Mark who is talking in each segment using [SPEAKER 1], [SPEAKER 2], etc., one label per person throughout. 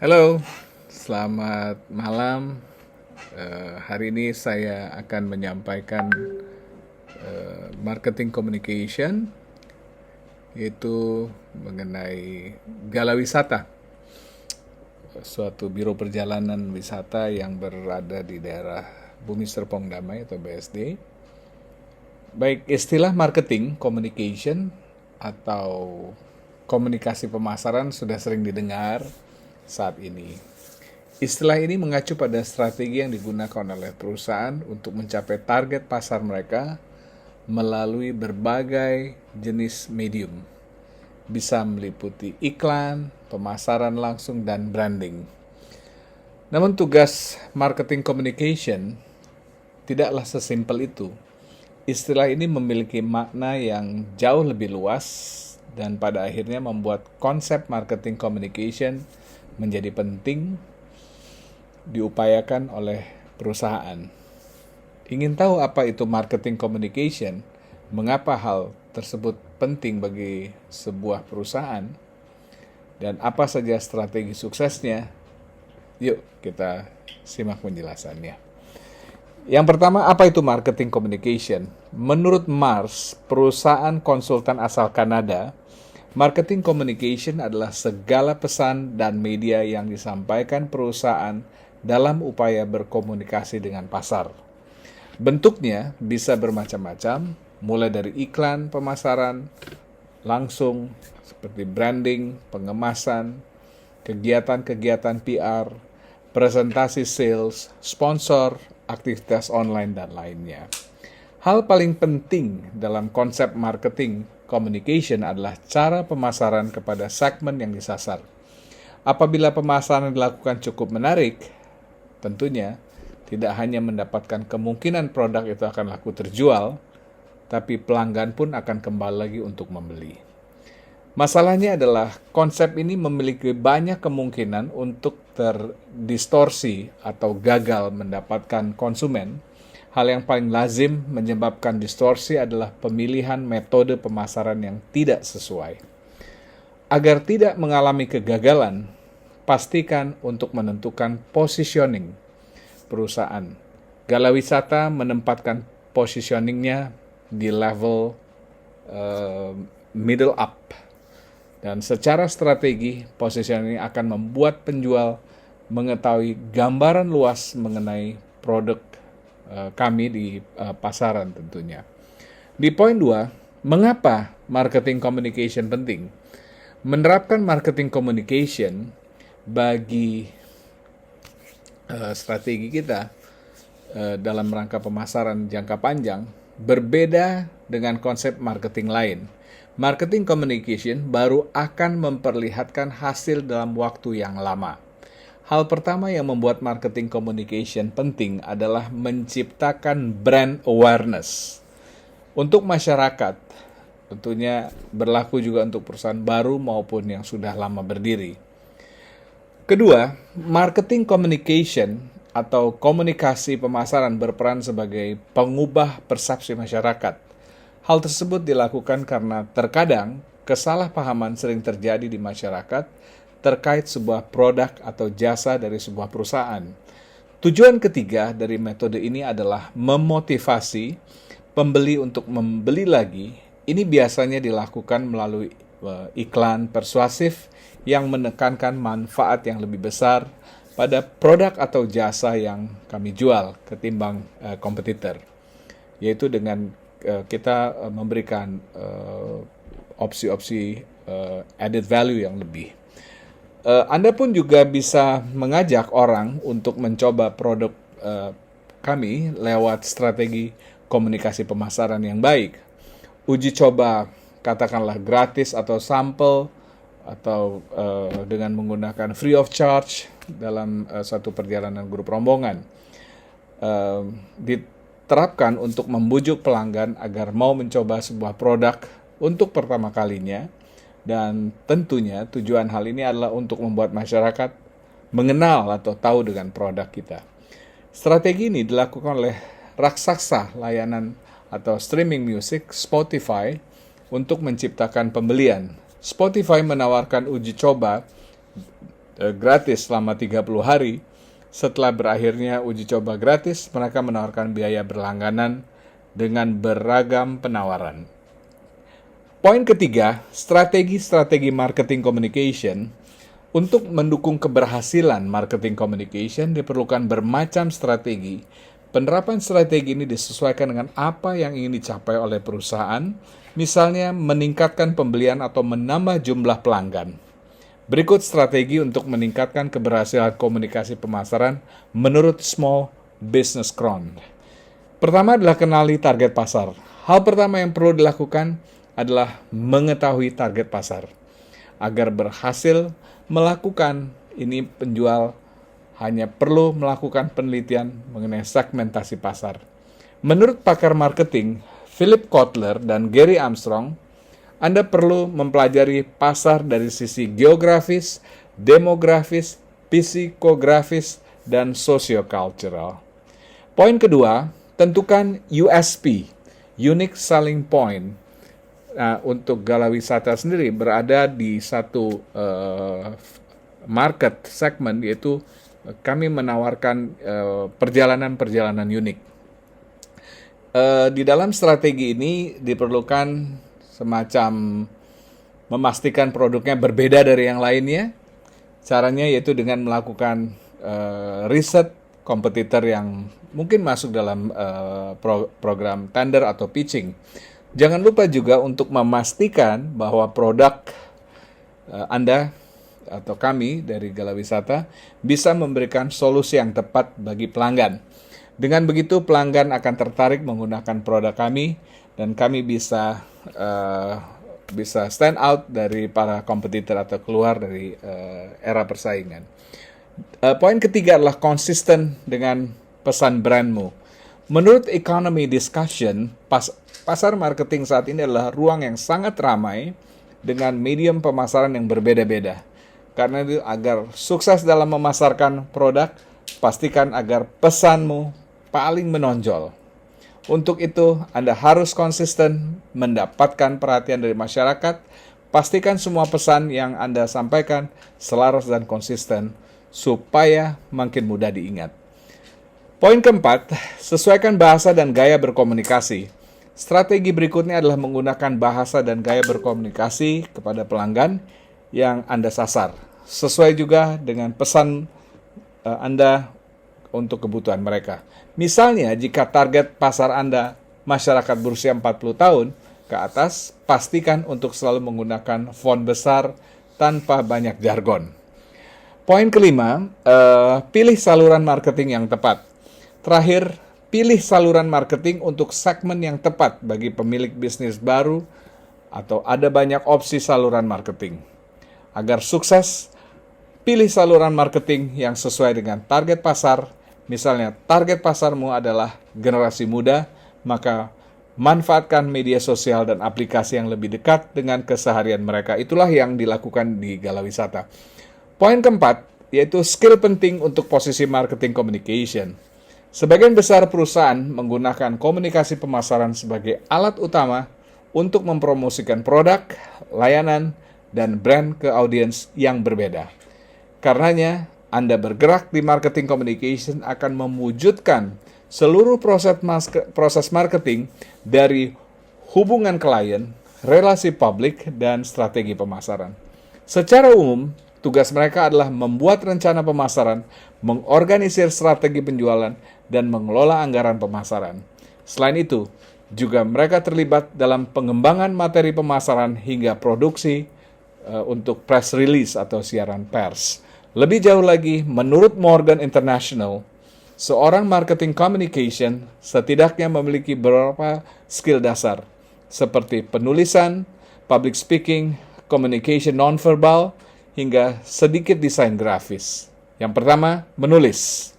[SPEAKER 1] Halo, selamat malam. Hari ini saya akan menyampaikan marketing communication, yaitu mengenai Gala Wisata, suatu biro perjalanan wisata yang berada di daerah Bumi Serpong Damai atau BSD. Baik, istilah marketing communication atau komunikasi pemasaran sudah sering didengar saat ini. Istilah ini mengacu pada strategi yang digunakan oleh perusahaan untuk mencapai target pasar mereka melalui berbagai jenis medium. Bisa meliputi iklan, pemasaran langsung, dan branding. Namun tugas marketing communication tidaklah sesimpel itu. Istilah ini memiliki makna yang jauh lebih luas dan pada akhirnya membuat konsep marketing communication menjadi penting diupayakan oleh perusahaan. Ingin tahu apa itu marketing communication? Mengapa hal tersebut penting bagi sebuah perusahaan? Dan apa saja strategi suksesnya? Yuk kita simak penjelasannya. Yang pertama, apa itu marketing communication? Menurut Mars, perusahaan konsultan asal Kanada, marketing communication adalah segala pesan dan media yang disampaikan perusahaan dalam upaya berkomunikasi dengan pasar. Bentuknya bisa bermacam-macam, mulai dari iklan, pemasaran, langsung, seperti branding, pengemasan, kegiatan-kegiatan PR, presentasi sales, sponsor, aktivitas online, dan lainnya. Hal paling penting dalam konsep marketing communication adalah cara pemasaran kepada segmen yang disasar. Apabila pemasaran dilakukan cukup menarik, tentunya tidak hanya mendapatkan kemungkinan produk itu akan laku terjual, tapi pelanggan pun akan kembali lagi untuk membeli. Masalahnya adalah konsep ini memiliki banyak kemungkinan untuk terdistorsi atau gagal mendapatkan konsumen. Hal yang paling lazim menyebabkan distorsi adalah pemilihan metode pemasaran yang tidak sesuai. Agar tidak mengalami kegagalan, pastikan untuk menentukan positioning perusahaan. Gala Wisata menempatkan positioningnya di level middle up. Dan secara strategi, positioning akan membuat penjual mengetahui gambaran luas mengenai produk kami di pasaran tentunya. Di poin 2, mengapa marketing communication penting? Menerapkan marketing communication bagi strategi kita dalam rangka pemasaran jangka panjang berbeda dengan konsep marketing lain. Marketing communication baru akan memperlihatkan hasil dalam waktu yang lama. Hal pertama yang membuat marketing communication penting adalah menciptakan brand awareness. Untuk masyarakat, tentunya berlaku juga untuk perusahaan baru maupun yang sudah lama berdiri. Kedua, marketing communication atau komunikasi pemasaran berperan sebagai pengubah persepsi masyarakat. Hal tersebut dilakukan karena terkadang kesalahpahaman sering terjadi di masyarakat terkait sebuah produk atau jasa dari sebuah perusahaan. Tujuan ketiga dari metode ini adalah memotivasi pembeli untuk membeli lagi. Ini biasanya dilakukan melalui iklan persuasif yang menekankan manfaat yang lebih besar pada produk atau jasa yang kami jual ketimbang kompetitor, yaitu dengan kita memberikan opsi-opsi added value yang lebih. Anda pun juga bisa mengajak orang untuk mencoba produk kami lewat strategi komunikasi pemasaran yang baik. Uji coba katakanlah gratis atau sampel atau dengan menggunakan free of charge dalam satu perjalanan grup rombongan. Diterapkan untuk membujuk pelanggan agar mau mencoba sebuah produk untuk pertama kalinya. Dan tentunya tujuan hal ini adalah untuk membuat masyarakat mengenal atau tahu dengan produk kita. Strategi ini dilakukan oleh raksasa layanan atau streaming music Spotify untuk menciptakan pembelian. Spotify menawarkan uji coba gratis selama 30 hari. Setelah berakhirnya uji coba gratis, mereka menawarkan biaya berlangganan dengan beragam penawaran. Poin ketiga, strategi marketing communication. Untuk mendukung keberhasilan marketing communication diperlukan bermacam strategi. Penerapan strategi ini disesuaikan dengan apa yang ingin dicapai oleh perusahaan, misalnya meningkatkan pembelian atau menambah jumlah pelanggan. Berikut strategi untuk meningkatkan keberhasilan komunikasi pemasaran menurut Small Business Cron. Pertama adalah kenali target pasar. Hal pertama yang perlu dilakukan adalah mengetahui target pasar. Agar berhasil melakukan ini, penjual hanya perlu melakukan penelitian mengenai segmentasi pasar. Menurut pakar marketing Philip Kotler dan Gary Armstrong, Anda perlu mempelajari pasar dari sisi geografis, demografis, psikografis, dan sosiocultural. Poin kedua, tentukan USP, Unique Selling Point. Nah, untuk Gala Wisata sendiri berada di satu market segment, yaitu kami menawarkan perjalanan-perjalanan unik. Di dalam strategi ini diperlukan semacam memastikan produknya berbeda dari yang lainnya. Caranya yaitu dengan melakukan riset kompetitor yang mungkin masuk dalam program tender atau pitching. Jangan lupa juga untuk memastikan bahwa produk Anda atau kami dari Gala Wisata bisa memberikan solusi yang tepat bagi pelanggan. Dengan begitu pelanggan akan tertarik menggunakan produk kami dan kami bisa stand out dari para kompetitor atau keluar dari era persaingan. Poin ketiga adalah konsisten dengan pesan brandmu. Menurut Economy Discussion, pasar marketing saat ini adalah ruang yang sangat ramai dengan medium pemasaran yang berbeda-beda. Karena itu, agar sukses dalam memasarkan produk, pastikan agar pesanmu paling menonjol. Untuk itu, Anda harus konsisten mendapatkan perhatian dari masyarakat. Pastikan semua pesan yang Anda sampaikan selaras dan konsisten supaya makin mudah diingat. Poin keempat, sesuaikan bahasa dan gaya berkomunikasi. Strategi berikutnya adalah menggunakan bahasa dan gaya berkomunikasi kepada pelanggan yang Anda sasar. Sesuai juga dengan pesan Anda untuk kebutuhan mereka. Misalnya, jika target pasar Anda masyarakat berusia 40 tahun ke atas, pastikan untuk selalu menggunakan font besar tanpa banyak jargon. Poin kelima, pilih saluran marketing yang tepat. Terakhir, pilih saluran marketing untuk segmen yang tepat bagi pemilik bisnis baru atau ada banyak opsi saluran marketing. Agar sukses, pilih saluran marketing yang sesuai dengan target pasar. Misalnya, target pasarmu adalah generasi muda, maka manfaatkan media sosial dan aplikasi yang lebih dekat dengan keseharian mereka. Itulah yang dilakukan di Gala Wisata. Poin keempat, yaitu skill penting untuk posisi marketing communication. Sebagian besar perusahaan menggunakan komunikasi pemasaran sebagai alat utama untuk mempromosikan produk, layanan, dan brand ke audiens yang berbeda. Karenanya, Anda bergerak di marketing communication akan mewujudkan seluruh proses marketing dari hubungan klien, relasi publik, dan strategi pemasaran. Secara umum, tugas mereka adalah membuat rencana pemasaran, mengorganisir strategi penjualan, dan mengelola anggaran pemasaran. Selain itu, juga mereka terlibat dalam pengembangan materi pemasaran hingga produksi untuk press release atau siaran pers. Lebih jauh lagi, menurut Morgan International, seorang marketing communication setidaknya memiliki beberapa skill dasar, seperti penulisan, public speaking, communication nonverbal, hingga sedikit desain grafis. Yang pertama, menulis.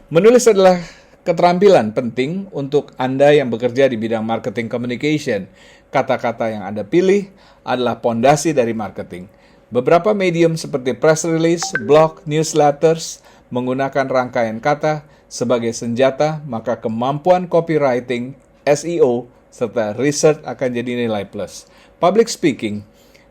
[SPEAKER 1] Menulis adalah keterampilan penting untuk Anda yang bekerja di bidang marketing communication. Kata-kata yang Anda pilih adalah pondasi dari marketing. Beberapa medium seperti press release, blog, newsletters menggunakan rangkaian kata sebagai senjata, maka kemampuan copywriting, SEO, serta research akan jadi nilai plus. Public speaking,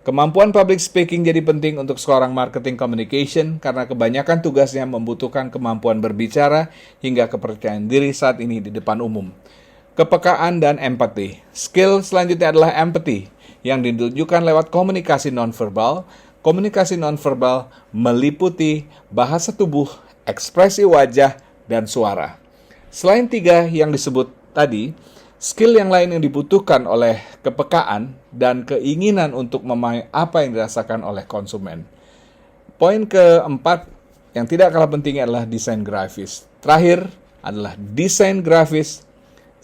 [SPEAKER 1] Kemampuan public speaking jadi penting untuk seorang marketing communication karena kebanyakan tugasnya membutuhkan kemampuan berbicara hingga kepercayaan diri saat ini di depan umum. Kepekaan dan empati. Skill selanjutnya adalah empathy yang ditunjukkan lewat komunikasi nonverbal. Komunikasi nonverbal meliputi bahasa tubuh, ekspresi wajah, dan suara. Selain 3 yang disebut tadi, skill yang lain yang dibutuhkan oleh kepekaan dan keinginan untuk memahami apa yang dirasakan oleh konsumen. Poin keempat yang tidak kalah pentingnya adalah desain grafis. Terakhir adalah desain grafis.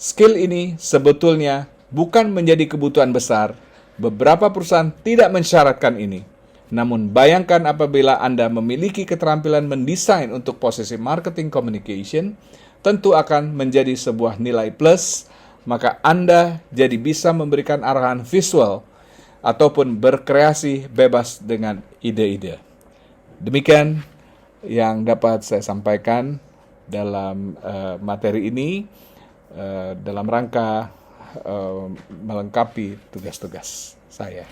[SPEAKER 1] Skill ini sebetulnya bukan menjadi kebutuhan besar. Beberapa perusahaan tidak mensyaratkan ini. Namun bayangkan apabila Anda memiliki keterampilan mendesain untuk posisi marketing communication, tentu akan menjadi sebuah nilai plus, maka Anda jadi bisa memberikan arahan visual ataupun berkreasi bebas dengan ide-ide. Demikian yang dapat saya sampaikan dalam materi ini dalam rangka melengkapi tugas-tugas saya.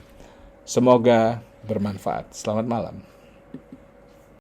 [SPEAKER 1] Semoga bermanfaat. Selamat malam.